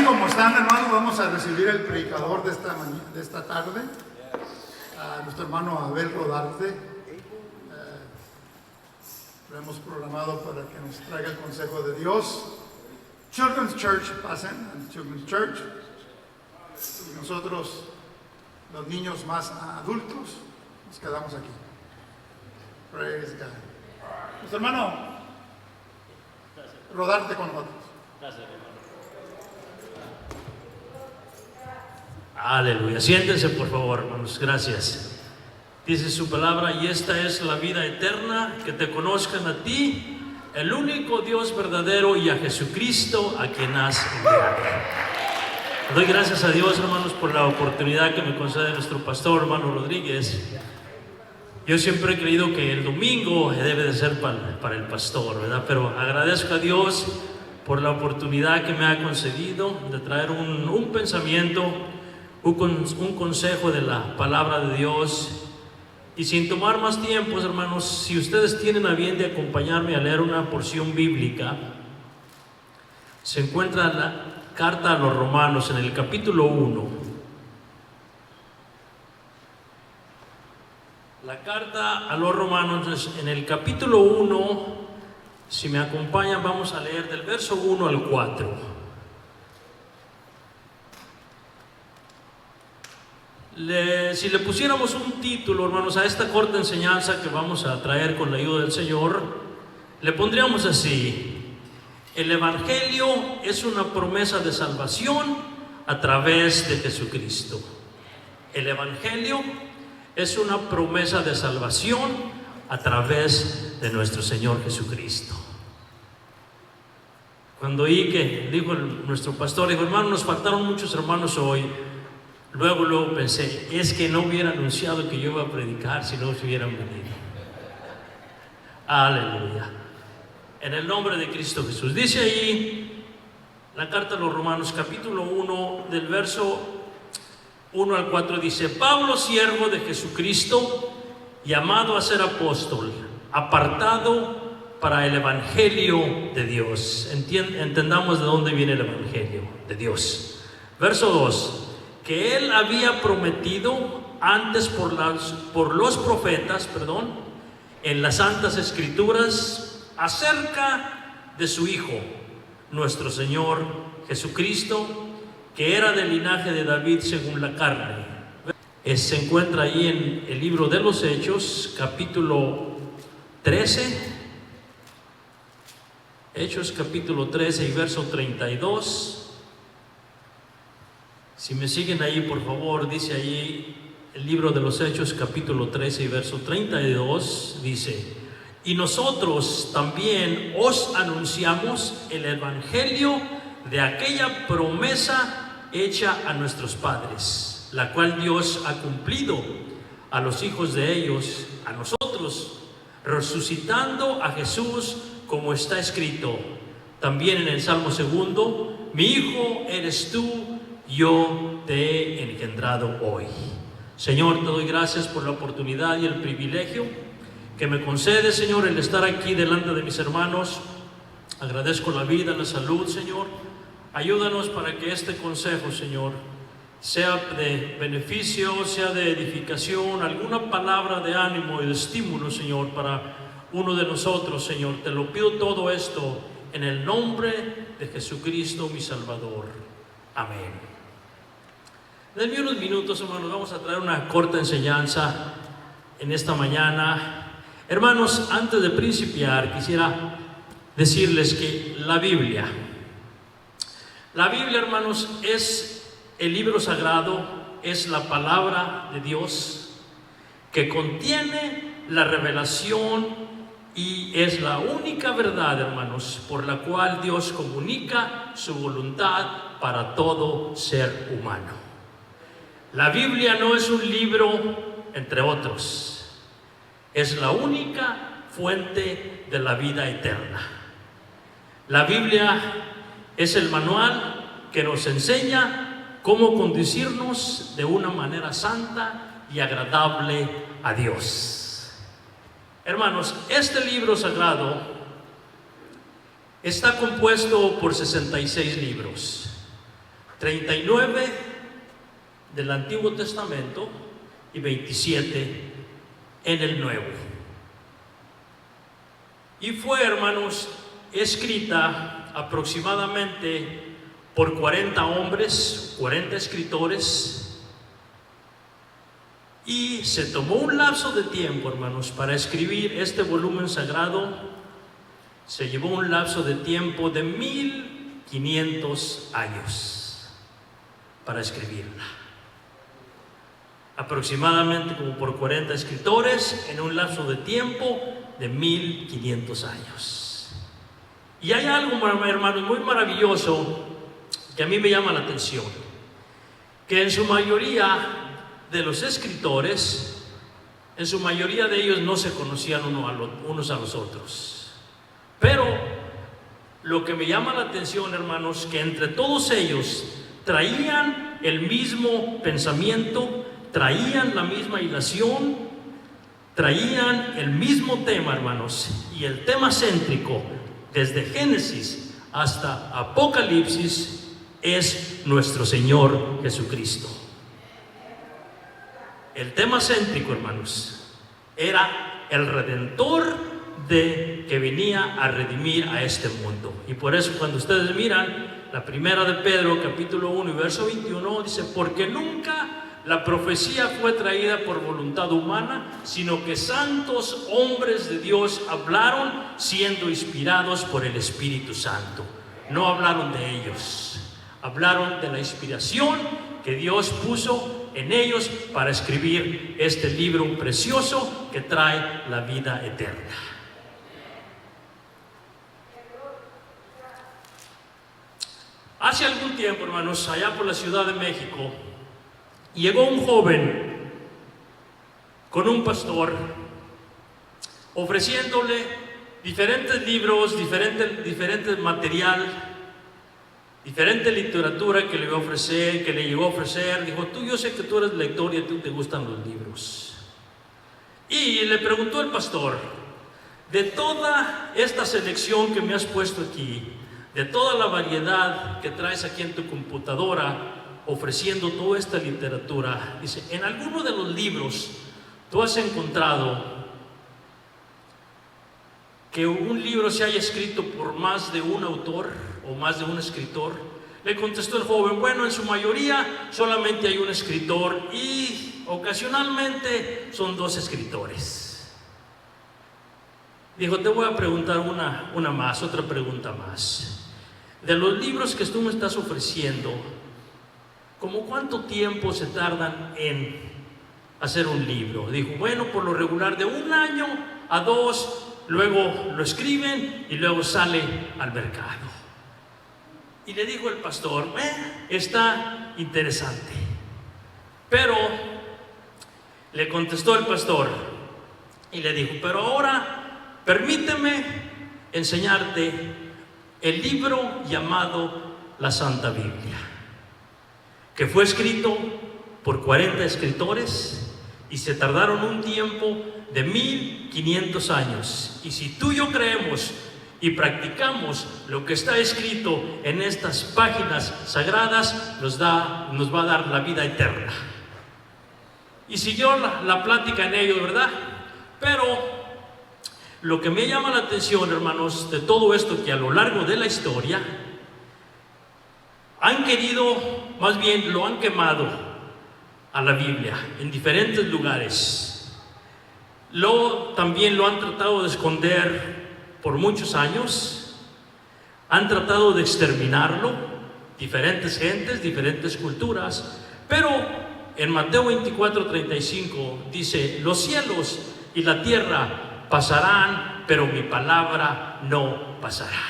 como están, hermanos, vamos a recibir el predicador de esta tarde, a nuestro hermano Abel Rodarte. Lo hemos programado para que nos traiga el consejo de Dios. Children's Church, pasen al Children's Church. Y nosotros, los niños más adultos, nos quedamos aquí. Praise God. Nuestro hermano Rodarte con nosotros. Gracias, hermano. Aleluya. Siéntense, por favor, hermanos. Gracias. Dice su palabra: y esta es la vida eterna, que te conozcan a ti, el único Dios verdadero, y a Jesucristo, a quien has enviado. Doy gracias a Dios, hermanos, por la oportunidad que me concede nuestro pastor, hermano Rodríguez. Yo siempre he creído que el domingo debe de ser para el pastor, ¿verdad? Pero agradezco a Dios por la oportunidad que me ha concedido de traer un pensamiento, un consejo de la palabra de Dios. Y sin tomar más tiempo, hermanos, si ustedes tienen a bien de acompañarme a leer una porción bíblica, se encuentra la carta a los Romanos en el capítulo 1. La carta a los Romanos en el capítulo 1, si me acompañan, vamos a leer del verso 1 al 4. Si le pusiéramos un título, hermanos, a esta corta enseñanza que vamos a traer con la ayuda del Señor, le pondríamos así: el Evangelio es una promesa de salvación a través de Jesucristo. El Evangelio es una promesa de salvación a través de nuestro Señor Jesucristo. Cuando oí que dijo nuestro pastor, dijo: hermano, nos faltaron muchos hermanos hoy. Luego pensé, es que no hubiera anunciado que yo iba a predicar si no se hubieran venido. Aleluya. En el nombre de Cristo Jesús. Dice ahí la carta a los Romanos, capítulo 1, del verso 1 al 4, dice: Pablo, siervo de Jesucristo, llamado a ser apóstol, apartado para el Evangelio de Dios. Entendamos de dónde viene el Evangelio de Dios. Verso 2: que él había prometido antes por los profetas, en las santas escrituras, acerca de su Hijo, nuestro Señor Jesucristo, que era del linaje de David según la carne. Se encuentra ahí en el libro de los Hechos, capítulo 13. Hechos capítulo 13 y verso 32. Si me siguen ahí, por favor, dice ahí el libro de los Hechos, capítulo 13 y verso 32, dice: y nosotros también os anunciamos el Evangelio de aquella promesa hecha a nuestros padres, la cual Dios ha cumplido a los hijos de ellos, a nosotros, resucitando a Jesús, como está escrito también en el Salmo 2: mi hijo eres tú, yo te he engendrado hoy. Señor, te doy gracias por la oportunidad y el privilegio que me concede, Señor, el estar aquí delante de mis hermanos. Agradezco la vida, la salud, Señor. Ayúdanos para que este consejo, Señor, sea de beneficio, sea de edificación, alguna palabra de ánimo y de estímulo, Señor, para uno de nosotros, Señor. Te lo pido todo esto en el nombre de Jesucristo, mi Salvador. Amén. Denme unos minutos, hermanos, vamos a traer una corta enseñanza en esta mañana. Hermanos, antes de principiar, quisiera decirles que la Biblia, hermanos, es el libro sagrado, es la palabra de Dios que contiene la revelación y es la única verdad, hermanos, por la cual Dios comunica su voluntad para todo ser humano. La Biblia no es un libro entre otros, es la única fuente de la vida eterna. La Biblia es el manual que nos enseña cómo conducirnos de una manera santa y agradable a Dios. Hermanos, este libro sagrado está compuesto por 66 libros. 39 del Antiguo Testamento y 27 en el Nuevo. Y fue, hermanos, escrita aproximadamente por 40 hombres, 40 escritores, y se tomó un lapso de tiempo, hermanos, para escribir este volumen sagrado. Se llevó un lapso de tiempo de 1500 años para escribirla. Aproximadamente como por 40 escritores en un lapso de tiempo de 1500 años. Y hay algo, hermanos, muy maravilloso que a mí me llama la atención, que en su mayoría de los escritores, en su mayoría de ellos no se conocían unos a los otros. Pero lo que me llama la atención, hermanos, que entre todos ellos traían el mismo pensamiento, traían la misma ilación, traían el mismo tema, hermanos, y el tema céntrico desde Génesis hasta Apocalipsis es nuestro Señor Jesucristo. El tema céntrico, hermanos, era el Redentor que venía a redimir a este mundo. Y por eso cuando ustedes miran la primera de Pedro, capítulo 1 y verso 21, dice: porque nunca la profecía fue traída por voluntad humana, sino que santos hombres de Dios hablaron siendo inspirados por el Espíritu Santo. No hablaron de ellos, hablaron de la inspiración que Dios puso en ellos para escribir este libro precioso que trae la vida eterna. Hace algún tiempo, hermanos, allá por la Ciudad de México, llegó un joven con un pastor ofreciéndole diferentes libros, diferentes material, diferente literatura que le iba a ofrecer, que le llegó a ofrecer. Dijo: yo sé que tú eres lector y a ti te gustan los libros. Y le preguntó el pastor: de toda esta selección que me has puesto aquí, de toda la variedad que traes aquí en tu computadora, ofreciendo toda esta literatura, dice, ¿en alguno de los libros tú has encontrado que un libro se haya escrito por más de un autor o más de un escritor? Le contestó el joven: bueno, en su mayoría solamente hay un escritor y ocasionalmente son dos escritores. Dijo: te voy a preguntar otra pregunta más. De los libros que tú me estás ofreciendo, ¿cómo cuánto tiempo se tardan en hacer un libro? Dijo: bueno, por lo regular de 1 año a 2, luego lo escriben y luego sale al mercado. Y le dijo el pastor: está interesante. Pero le contestó el pastor y le dijo: pero ahora permíteme enseñarte el libro llamado la Santa Biblia, que fue escrito por 40 escritores y se tardaron un tiempo de 1500 años. Y si tú y yo creemos y practicamos lo que está escrito en estas páginas sagradas, nos va a dar la vida eterna. Y siguió la plática en ello, ¿verdad? Pero lo que me llama la atención, hermanos, de todo esto, que a lo largo de la historia han querido, más bien lo han quemado a la Biblia en diferentes lugares. También lo han tratado de esconder por muchos años, han tratado de exterminarlo, diferentes gentes, diferentes culturas. Pero en Mateo 24:35 dice: los cielos y la tierra pasarán, pero mi palabra no pasará.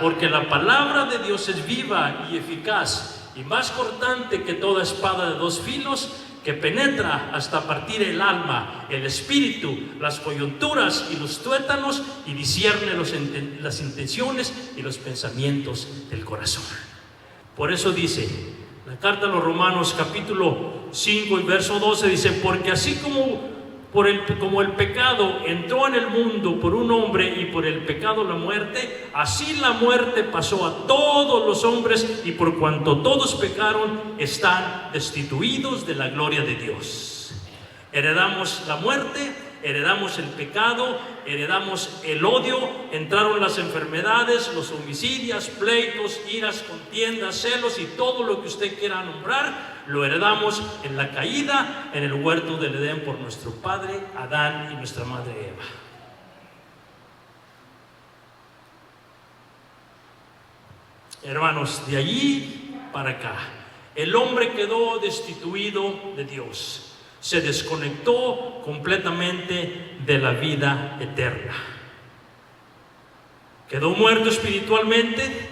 Porque la palabra de Dios es viva y eficaz y más cortante que toda espada de 2 filos, que penetra hasta partir el alma, el espíritu, las coyunturas y los tuétanos, y discierne las intenciones y los pensamientos del corazón. Por eso dice la carta a los Romanos, capítulo 5 y verso 12, dice: porque así como como el pecado entró en el mundo por un hombre y por el pecado la muerte, así la muerte pasó a todos los hombres, y por cuanto todos pecaron, están destituidos de la gloria de Dios. Heredamos la muerte, heredamos el pecado, heredamos el odio, entraron las enfermedades, los homicidios, pleitos, iras, contiendas, celos y todo lo que usted quiera nombrar. Lo heredamos en la caída en el huerto del Edén por nuestro padre Adán y nuestra madre Eva. Hermanos, de allí para acá, el hombre quedó destituido de Dios, se desconectó completamente de la vida eterna, quedó muerto espiritualmente,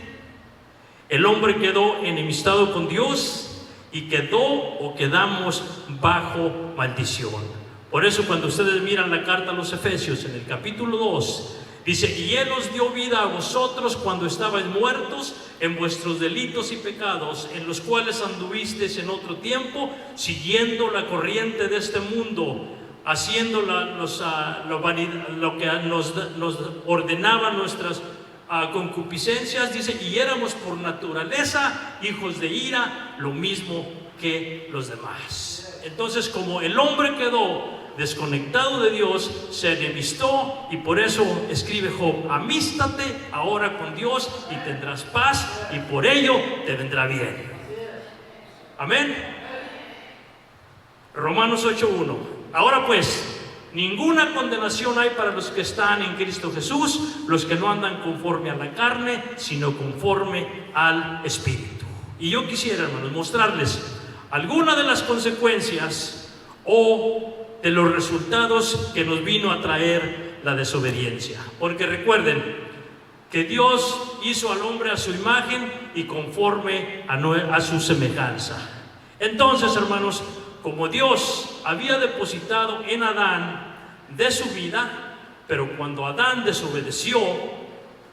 el hombre quedó enemistado con Dios y quedamos bajo maldición. Por eso cuando ustedes miran la carta a los Efesios en el capítulo 2, dice: y Él os dio vida a vosotros cuando estabais muertos en vuestros delitos y pecados, en los cuales anduvisteis en otro tiempo, siguiendo la corriente de este mundo, haciendo lo que nos ordenaba nuestras concupiscencias, dice, y éramos por naturaleza hijos de ira, lo mismo que los demás. Entonces, como el hombre quedó desconectado de Dios, se enemistó, y por eso escribe Job: amístate ahora con Dios y tendrás paz, y por ello te vendrá bien. Amén. Romanos 8:1. Ahora pues, ninguna condenación hay para los que están en Cristo Jesús, los que no andan conforme a la carne, sino conforme al Espíritu. Y yo quisiera, hermanos, mostrarles algunas de las consecuencias o de los resultados que nos vino a traer la desobediencia. Porque recuerden que Dios hizo al hombre a su imagen y conforme a su semejanza. Entonces, hermanos, como Dios había depositado en Adán de su vida, pero cuando Adán desobedeció,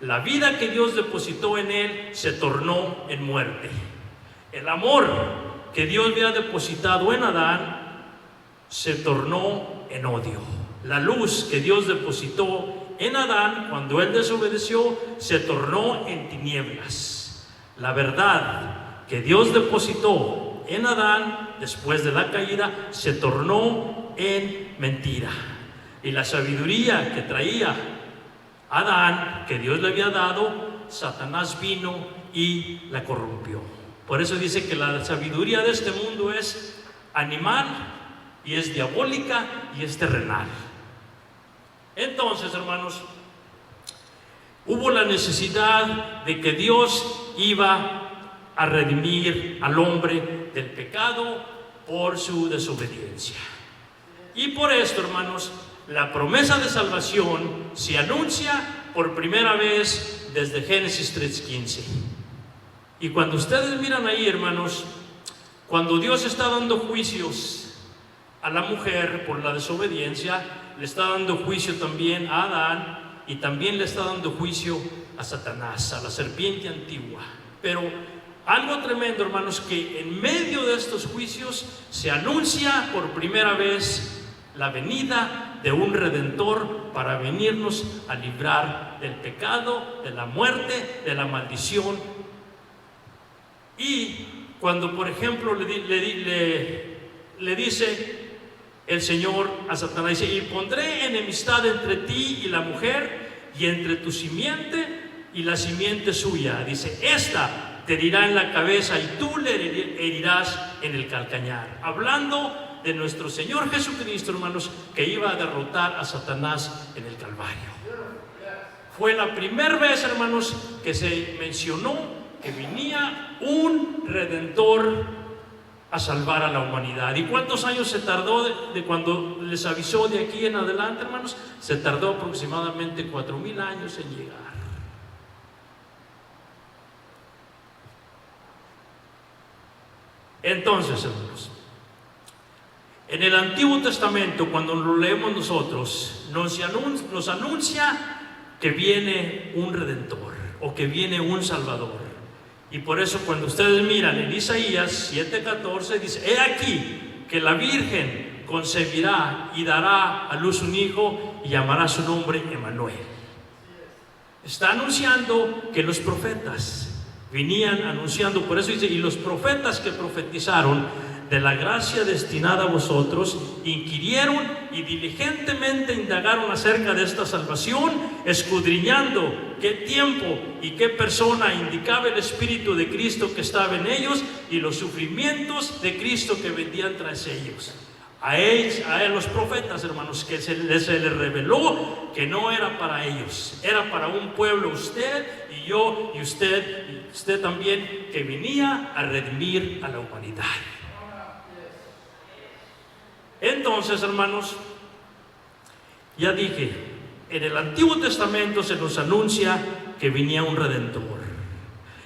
la vida que Dios depositó en él se tornó en muerte. El amor que Dios había depositado en Adán se tornó en odio. La luz que Dios depositó en Adán cuando él desobedeció se tornó en tinieblas. La verdad que Dios depositó en Adán después de la caída se tornó en mentira, y la sabiduría que traía Adán, que Dios le había dado, Satanás vino y la corrompió. Por eso dice que la sabiduría de este mundo es animal y es diabólica y es terrenal. Entonces, hermanos, hubo la necesidad de que Dios iba a redimir al hombre del pecado por su desobediencia. Y por esto, hermanos, la promesa de salvación se anuncia por primera vez desde Génesis 3:15. Y cuando ustedes miran ahí, hermanos, cuando Dios está dando juicios a la mujer por la desobediencia, le está dando juicio también a Adán, y también le está dando juicio a Satanás, a la serpiente antigua. Pero algo tremendo, hermanos, que en medio de estos juicios se anuncia por primera vez la venida de un Redentor para venirnos a librar del pecado, de la muerte, de la maldición. Y cuando, por ejemplo, le dice el Señor a Satanás, dice: y pondré enemistad entre ti y la mujer, y entre tu simiente y la simiente suya. Dice: esta te herirá en la cabeza y tú le herirás en el calcañar. Hablando de nuestro Señor Jesucristo, hermanos, que iba a derrotar a Satanás en el Calvario. Fue la primera vez, hermanos, que se mencionó que venía un Redentor a salvar a la humanidad. ¿Y cuántos años se tardó de cuando les avisó de aquí en adelante, hermanos? Se tardó aproximadamente 4,000 años en llegar. Entonces, hermanos, en el Antiguo Testamento, cuando lo leemos nosotros, nos anuncia que viene un Redentor o que viene un Salvador. Y por eso cuando ustedes miran en Isaías 7:14, dice: he aquí que la Virgen concebirá y dará a luz un hijo y llamará su nombre Emmanuel. Está anunciando que los profetas venían anunciando, por eso dice, y los profetas que profetizaron de la gracia destinada a vosotros, inquirieron y diligentemente indagaron acerca de esta salvación, escudriñando qué tiempo y qué persona indicaba el Espíritu de Cristo que estaba en ellos y los sufrimientos de Cristo que vendían tras ellos. A los profetas, hermanos, que se les reveló que no era para ellos, era para un pueblo, usted y yo y usted también, que venía a redimir a la humanidad. Entonces, hermanos, ya dije, en el Antiguo Testamento se nos anuncia que venía un Redentor.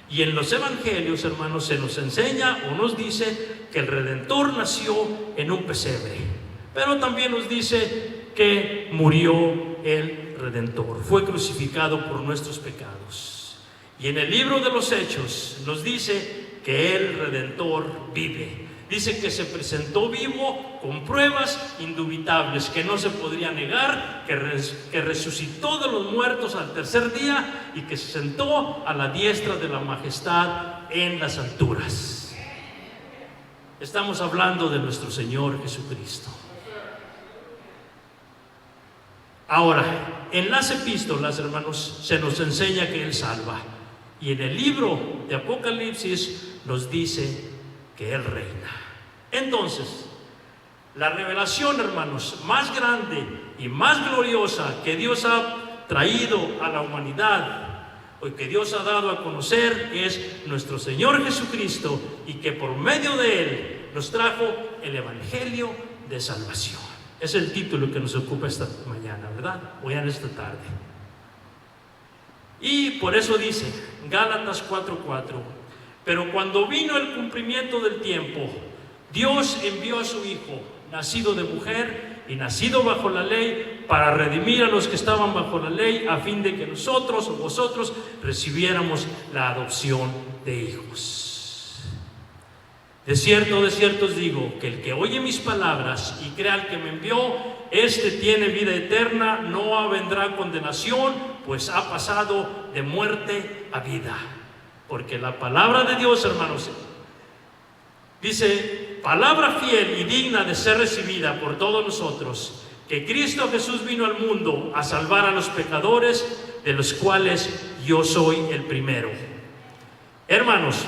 Y en los Evangelios, hermanos, se nos enseña o nos dice que el Redentor nació en un pesebre. Pero también nos dice que murió el Redentor, fue crucificado por nuestros pecados. Y en el libro de los Hechos nos dice que el Redentor vive. Dice que se presentó vivo con pruebas indubitables, que no se podría negar, que resucitó de los muertos al tercer día y que se sentó a la diestra de la majestad en las alturas. Estamos hablando de nuestro Señor Jesucristo. Ahora, en las epístolas, hermanos, se nos enseña que Él salva. Y en el libro de Apocalipsis nos dice que Él reina. Entonces, la revelación, hermanos, más grande y más gloriosa que Dios ha traído a la humanidad, o que Dios ha dado a conocer, es nuestro Señor Jesucristo, y que por medio de Él nos trajo el Evangelio de salvación. Es el título que nos ocupa esta mañana, ¿verdad? O ya en esta tarde. Y por eso dice Gálatas 4:4: pero cuando vino el cumplimiento del tiempo, Dios envió a su Hijo, nacido de mujer y nacido bajo la ley, para redimir a los que estaban bajo la ley, a fin de que nosotros o vosotros recibiéramos la adopción de hijos. De cierto os digo, que el que oye mis palabras y crea al que me envió, este tiene vida eterna, no vendrá condenación, pues ha pasado de muerte a vida. Porque la palabra de Dios, hermanos, dice, palabra fiel y digna de ser recibida por todos nosotros, que Cristo Jesús vino al mundo a salvar a los pecadores, de los cuales yo soy el primero. Hermanos,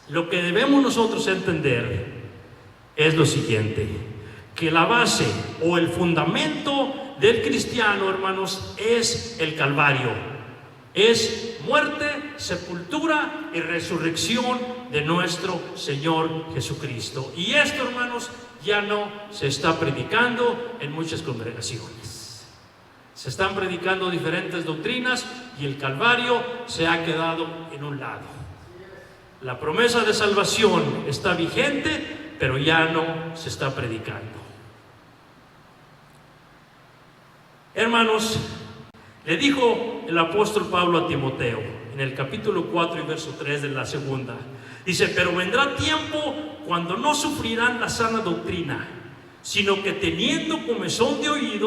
lo que debemos nosotros entender es lo siguiente: que la base o el fundamento del cristiano, hermanos, es el Calvario. Es muerte, sepultura y resurrección de nuestro Señor Jesucristo. Y esto, hermanos, ya no se está predicando en muchas congregaciones. Se están predicando diferentes doctrinas y el Calvario se ha quedado en un lado. La promesa de salvación está vigente, pero ya no se está predicando. Hermanos, le dijo el apóstol Pablo a Timoteo en el capítulo 4 y verso 3 de la segunda. Dice, pero vendrá tiempo cuando no sufrirán la sana doctrina, sino que teniendo comezón de oír,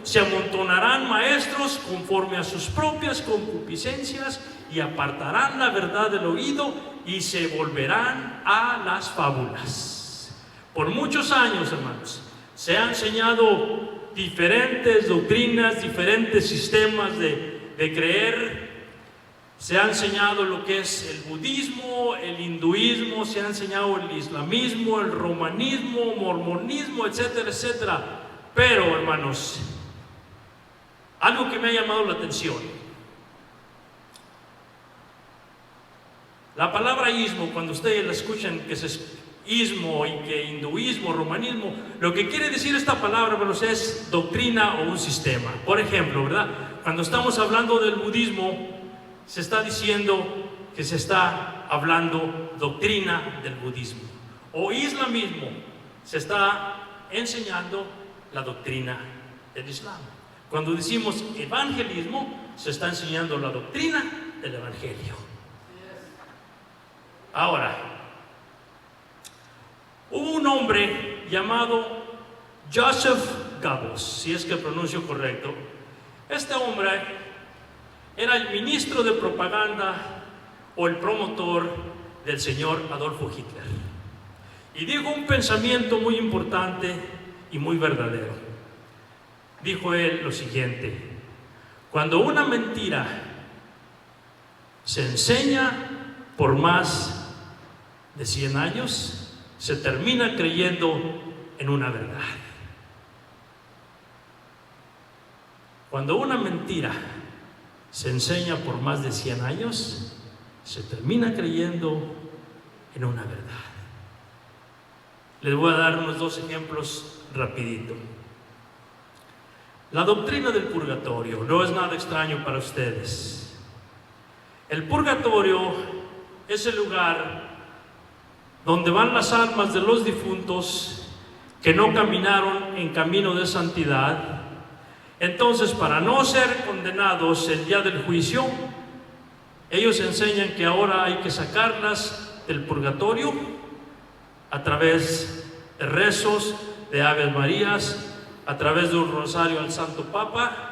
se amontonarán maestros conforme a sus propias concupiscencias y apartarán la verdad del oído y se volverán a las fábulas. Por muchos años, hermanos, se han enseñado diferentes doctrinas, diferentes sistemas de creer. Se ha enseñado lo que es el budismo, el hinduismo, se ha enseñado el islamismo, el romanismo, mormonismo, etcétera, etcétera. Pero, hermanos, algo que me ha llamado la atención: la palabra ismo, cuando ustedes la escuchan, que es ismo y que hinduismo, romanismo, lo que quiere decir esta palabra, hermanos, es doctrina o un sistema. Por ejemplo, ¿verdad? Cuando estamos hablando del budismo, se está diciendo que se está hablando doctrina del budismo. O islamismo, se está enseñando la doctrina del Islam. Cuando decimos evangelismo, se está enseñando la doctrina del evangelio. Ahora, Hubo un hombre llamado Joseph Goebbels, si es que pronuncio correcto. Este hombre era el ministro de propaganda o el promotor del señor Adolfo Hitler. Y dijo un pensamiento muy importante y muy verdadero. Dijo él lo siguiente: cuando una mentira se enseña por más de 100 años, se termina creyendo en una verdad. Cuando una mentira se enseña por más de 100 años, se termina creyendo en una verdad. Les voy a dar unos 2 ejemplos rapidito. La doctrina del purgatorio no es nada extraño para ustedes. El purgatorio es el lugar donde van las almas de los difuntos que no caminaron en camino de santidad. Entonces, para no ser condenados el día del juicio, ellos enseñan que ahora hay que sacarlas del purgatorio a través de rezos, de Aves Marías, a través de un rosario al Santo Papa,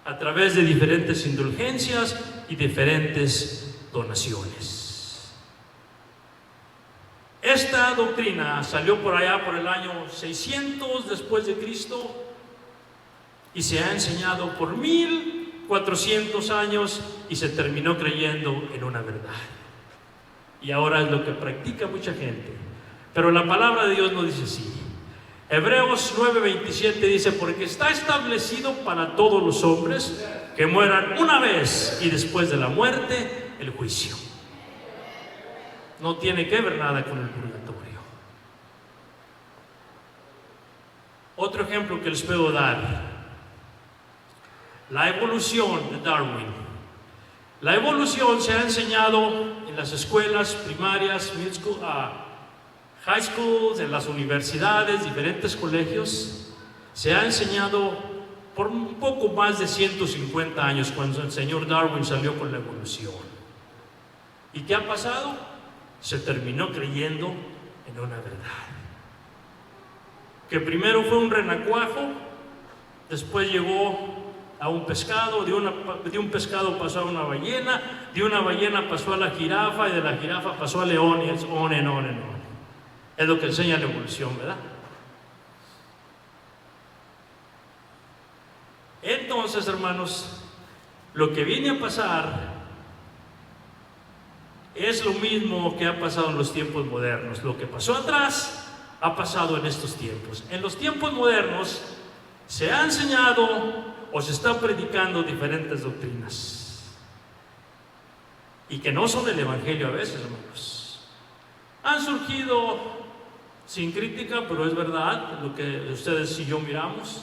a través de diferentes indulgencias y diferentes donaciones. Esta doctrina salió por allá por el año 600 después de Cristo y se ha enseñado por 1400 años y se terminó creyendo en una verdad. Y ahora es lo que practica mucha gente. Pero la palabra de Dios no dice así. Hebreos 9:27 dice: porque está establecido para todos los hombres que mueran una vez y después de la muerte el juicio. No tiene que ver nada con el purgatorio. Otro ejemplo que les puedo dar: la evolución de Darwin. La evolución se ha enseñado en las escuelas primarias, middle school, high schools, en las universidades, diferentes colegios. Se ha enseñado por un poco más de 150 años, cuando el señor Darwin salió con la evolución. ¿Y qué ha pasado? Se terminó creyendo en una verdad. Que primero fue un renacuajo, después llegó a un pescado, de un pescado pasó a una ballena, de una ballena pasó a la jirafa y de la jirafa pasó al león, y es on and on and on. Es lo que enseña la evolución, ¿verdad? Entonces, hermanos, lo que viene a pasar es lo mismo que ha pasado en los tiempos modernos. Lo que pasó atrás ha pasado en estos tiempos. En los tiempos modernos se ha enseñado o se está predicando diferentes doctrinas y que no son el evangelio a veces, hermanos. Han surgido, sin crítica, pero es verdad lo que ustedes y yo miramos,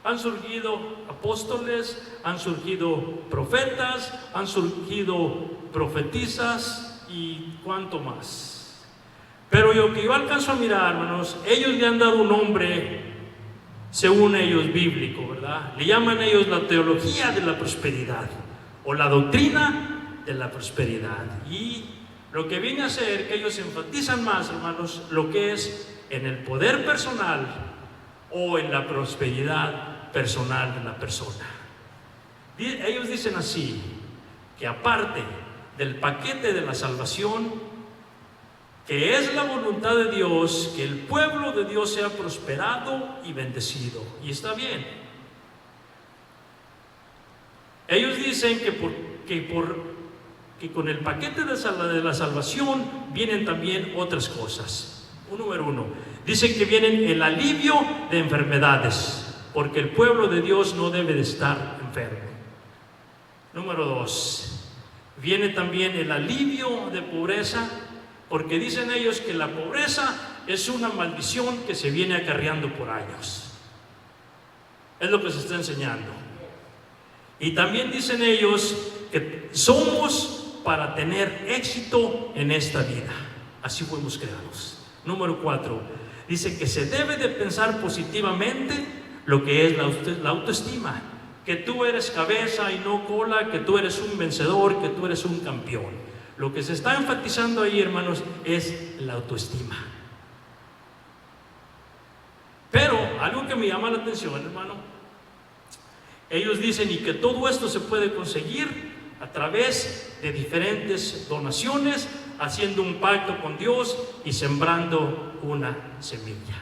han surgido apóstoles, han surgido profetas, han surgido profetisas y cuánto más. Pero lo que yo alcanzo a mirar, hermanos, ellos le han dado un nombre, según ellos, bíblico, ¿verdad? Le llaman ellos la teología de la prosperidad o la doctrina de la prosperidad. Y lo que viene a ser que ellos enfatizan más, hermanos, lo que es en el poder personal o en la prosperidad personal de la persona. Ellos dicen así, que aparte del paquete de la salvación, que es la voluntad de Dios, que el pueblo de Dios sea prosperado y bendecido. Y está bien. Ellos dicen que con el paquete de la salvación vienen también otras cosas. Número 1, dicen que vienen el alivio de enfermedades, porque el pueblo de Dios no debe de estar enfermo. Número 2, viene también el alivio de pobreza, porque dicen ellos que la pobreza es una maldición que se viene acarreando por años. Es lo que se está enseñando. Y también dicen ellos que somos para tener éxito en esta vida. Así fuimos creados. Número 4, dice que se debe de pensar positivamente lo que es la autoestima. Que tú eres cabeza y no cola, que tú eres un vencedor, que tú eres un campeón. Lo que se está enfatizando ahí, hermanos, es la autoestima. algo que me llama la atención, hermano. Ellos dicen y que todo esto se puede conseguir a través de diferentes donaciones, haciendo un pacto con Dios y sembrando una semilla.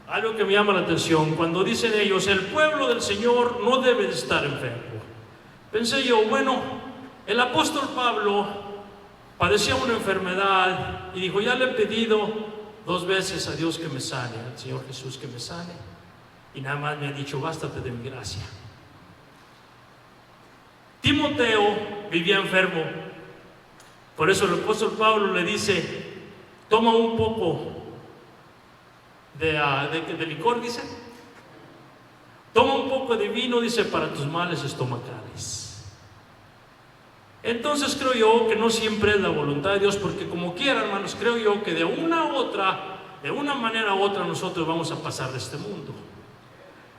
Algo que me llama la atención, cuando dicen ellos, el pueblo del Señor no debe de estar enfermo. Pensé yo, bueno, el apóstol Pablo padecía una enfermedad y dijo, ya le he pedido 2 veces a Dios que me sane, al Señor Jesús que me sane, y nada más me ha dicho, bástate de mi gracia. Timoteo vivía enfermo, por eso el apóstol Pablo le dice, toma un poco de licor, dice, toma un poco de vino, dice, para tus males estomacales. Entonces creo yo que no siempre es la voluntad de Dios, porque como quiera, hermanos, creo yo que de una manera u otra nosotros vamos a pasar de este mundo.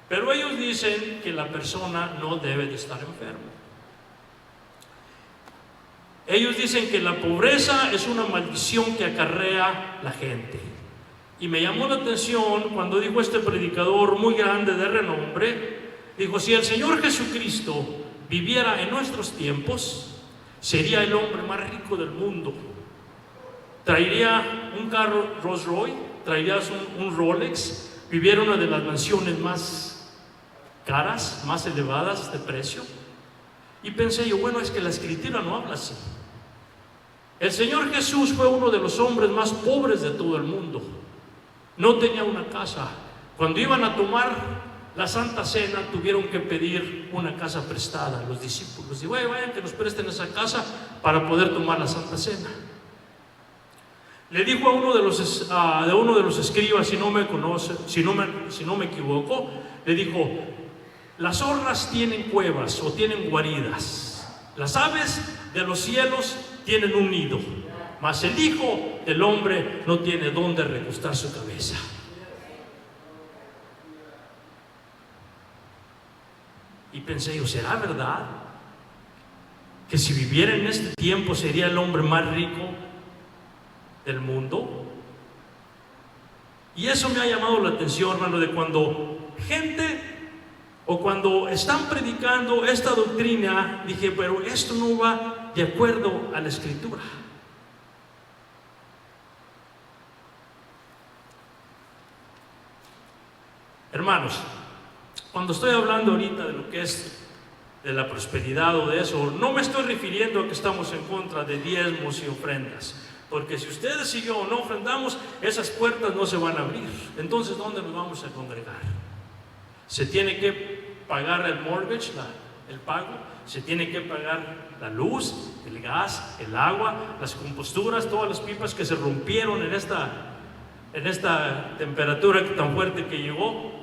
Pero ellos dicen que la persona no debe de estar enfermo. Ellos dicen que la pobreza es una maldición que acarrea la gente. Y me llamó la atención cuando dijo este predicador muy grande de renombre, dijo, si el Señor Jesucristo viviera en nuestros tiempos, sería el hombre más rico del mundo. Traería un carro Rolls Royce, traería un Rolex, viviera en una de las mansiones más caras, más elevadas de precio. Y pensé yo, bueno, es que la Escritura no habla así. El Señor Jesús fue uno de los hombres más pobres de todo el mundo. No tenía una casa. Cuando iban a tomar la Santa Cena, tuvieron que pedir una casa prestada a los discípulos. Y vayan que nos presten esa casa para poder tomar la Santa Cena. Le dijo a uno de los escribas, si no me equivoco, le dijo, las zorras tienen cuevas o tienen guaridas, las aves de los cielos tienen un nido, mas el Hijo del Hombre no tiene dónde recostar su cabeza. Y pensé yo, ¿será verdad que si viviera en este tiempo sería el hombre más rico del mundo? Y eso me ha llamado la atención, hermano, de cuando cuando están predicando esta doctrina, dije, pero esto no va de acuerdo a la Escritura. Hermanos, cuando estoy hablando ahorita de lo que es de la prosperidad o de eso, no me estoy refiriendo a que estamos en contra de diezmos y ofrendas, porque si ustedes y yo no ofrendamos, esas puertas no se van a abrir. Entonces, ¿dónde nos vamos a congregar? Se tiene que pagar el mortgage, el pago, se tiene que pagar la luz, el gas, el agua, las composturas, todas las pipas que se rompieron en esta temperatura tan fuerte que llegó.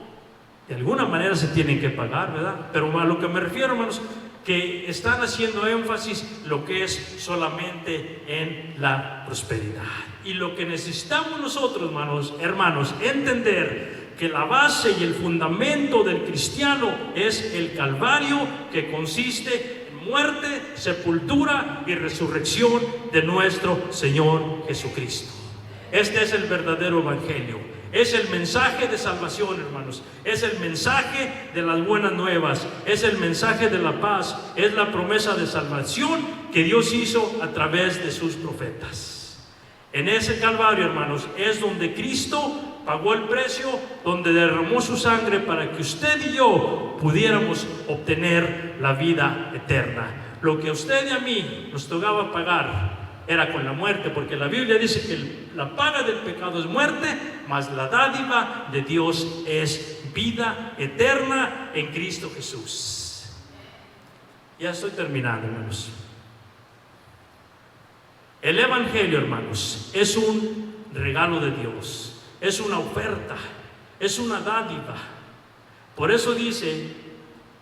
De alguna manera se tienen que pagar, ¿verdad? Pero a lo que me refiero, hermanos, que están haciendo énfasis lo que es solamente en la prosperidad. Y lo que necesitamos nosotros, hermanos, entender que la base y el fundamento del cristiano es el Calvario, que consiste en muerte, sepultura y resurrección de nuestro Señor Jesucristo. Este es el verdadero evangelio. Es el mensaje de salvación, hermanos. Es el mensaje de las buenas nuevas. Es el mensaje de la paz. Es la promesa de salvación que Dios hizo a través de sus profetas. En ese Calvario, hermanos, es donde Cristo pagó el precio, donde derramó su sangre para que usted y yo pudiéramos obtener la vida eterna. Lo que a usted y a mí nos tocaba pagar era con la muerte, porque la Biblia dice que la paga del pecado es muerte, mas la dádiva de Dios es vida eterna en Cristo Jesús. Ya estoy terminando, hermanos. El evangelio, hermanos, es un regalo de Dios, es una oferta, es una dádiva. Por eso dice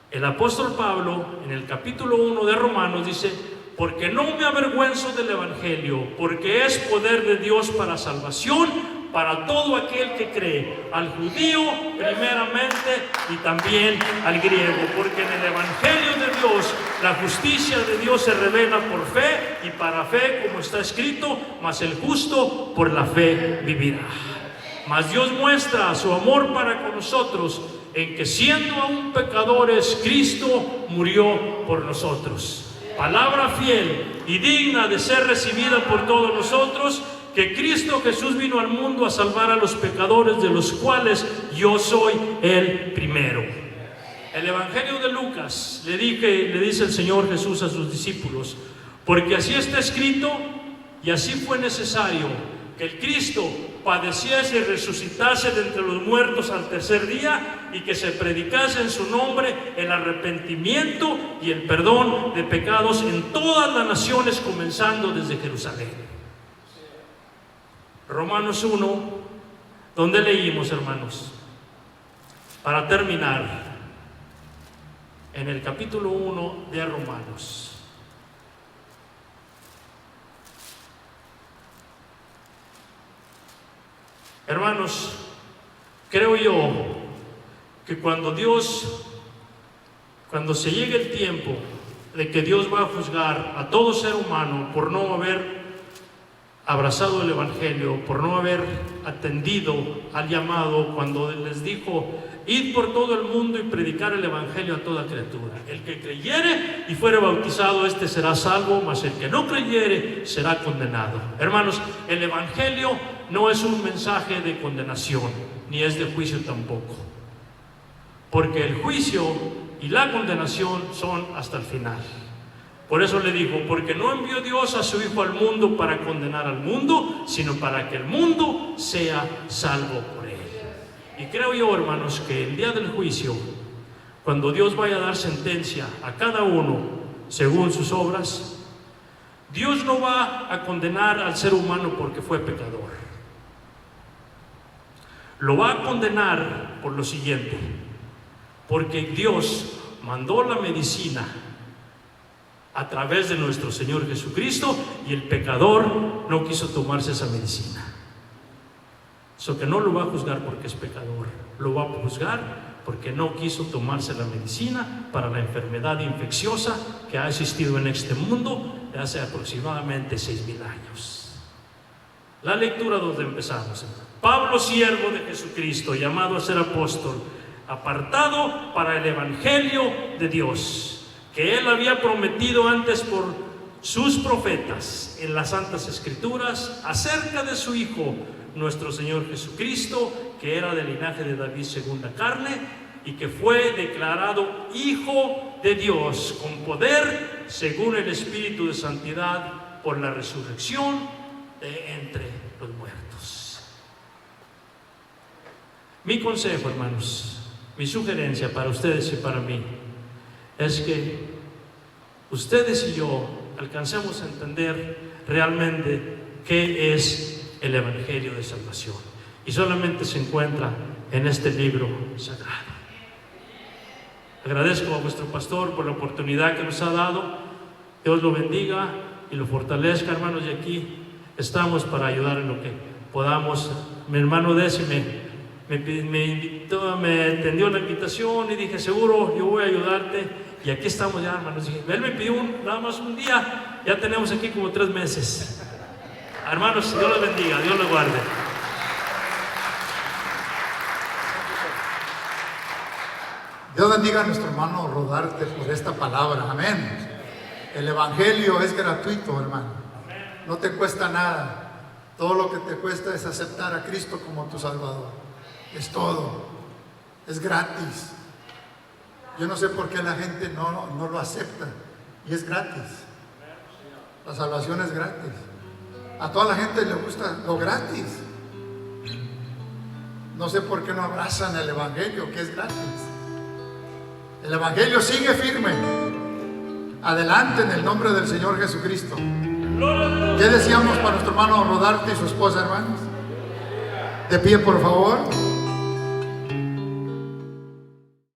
el apóstol Pablo en el capítulo 1 de Romanos, dice, porque no me avergüenzo del evangelio, porque es poder de Dios para salvación, para todo aquel que cree, al judío primeramente y también al griego, porque en el evangelio de Dios la justicia de Dios se revela por fe, y para fe, como está escrito, mas el justo por la fe vivirá. Mas Dios muestra su amor para con nosotros en que siendo aún pecadores, Cristo murió por nosotros. Palabra fiel y digna de ser recibida por todos nosotros, que Cristo Jesús vino al mundo a salvar a los pecadores, de los cuales yo soy el primero. El Evangelio de Lucas le dice el Señor Jesús a sus discípulos: porque así está escrito y así fue necesario que el Cristo padeciese y resucitase de entre los muertos al tercer día, y que se predicase en su nombre el arrepentimiento y el perdón de pecados en todas las naciones, comenzando desde Jerusalén. Romanos 1, donde leímos, hermanos, para terminar, en el capítulo 1 de Romanos. Hermanos, creo yo que cuando se llegue el tiempo de que Dios va a juzgar a todo ser humano por no haber abrazado el Evangelio, por no haber atendido al llamado, cuando les dijo: id por todo el mundo y predicar el Evangelio a toda criatura. El que creyere y fuere bautizado, este será salvo, mas el que no creyere será condenado. Hermanos, el Evangelio no es un mensaje de condenación, ni es de juicio tampoco, porque el juicio y la condenación son hasta el final. Por eso le dijo: porque no envió Dios a su Hijo al mundo para condenar al mundo, sino para que el mundo sea salvo por él. Y creo yo, hermanos, que el día del juicio, cuando Dios vaya a dar sentencia a cada uno según sus obras, Dios no va a condenar al ser humano porque fue pecador. Lo va a condenar por lo siguiente: porque Dios mandó la medicina a través de nuestro Señor Jesucristo, y el pecador no quiso tomarse esa medicina. Eso que no lo va a juzgar porque es pecador, lo va a juzgar porque no quiso tomarse la medicina para la enfermedad infecciosa que ha existido en este mundo de hace aproximadamente 6,000 años. La lectura donde empezamos: Pablo, siervo de Jesucristo, llamado a ser apóstol, apartado para el Evangelio de Dios, que él había prometido antes por sus profetas en las Santas Escrituras, acerca de su Hijo, nuestro Señor Jesucristo, que era del linaje de David según la carne, y que fue declarado Hijo de Dios con poder, según el Espíritu de santidad, por la resurrección de entre los muertos. Mi consejo, hermanos, mi sugerencia para ustedes y para mí, es que ustedes y yo alcancemos a entender realmente qué es el Evangelio de salvación, y solamente se encuentra en este libro sagrado. Agradezco a vuestro pastor por la oportunidad que nos ha dado. Dios lo bendiga y lo fortalezca, hermanos, y aquí estamos para ayudar en lo que podamos. Mi hermano Desi me invitó, me tendió la invitación y dije: seguro, yo voy a ayudarte. Y aquí estamos ya, hermanos. Dije, él me pidió nada más un día, ya tenemos aquí como 3 meses. Hermanos, Dios los bendiga, Dios los guarde. Dios bendiga a nuestro hermano Rodarte por esta palabra. Amén. El Evangelio es gratuito, hermano. No te cuesta nada. Todo lo que te cuesta es aceptar a Cristo como tu Salvador. Es todo. Es gratis. Yo no sé por qué la gente no lo acepta. Y es gratis. La salvación es gratis. A toda la gente le gusta lo gratis. No sé por qué no abrazan el Evangelio, que es gratis. El Evangelio sigue firme. Adelante en el nombre del Señor Jesucristo. ¿Qué decíamos para nuestro hermano Rodarte y su esposa, hermanos? De pie, por favor.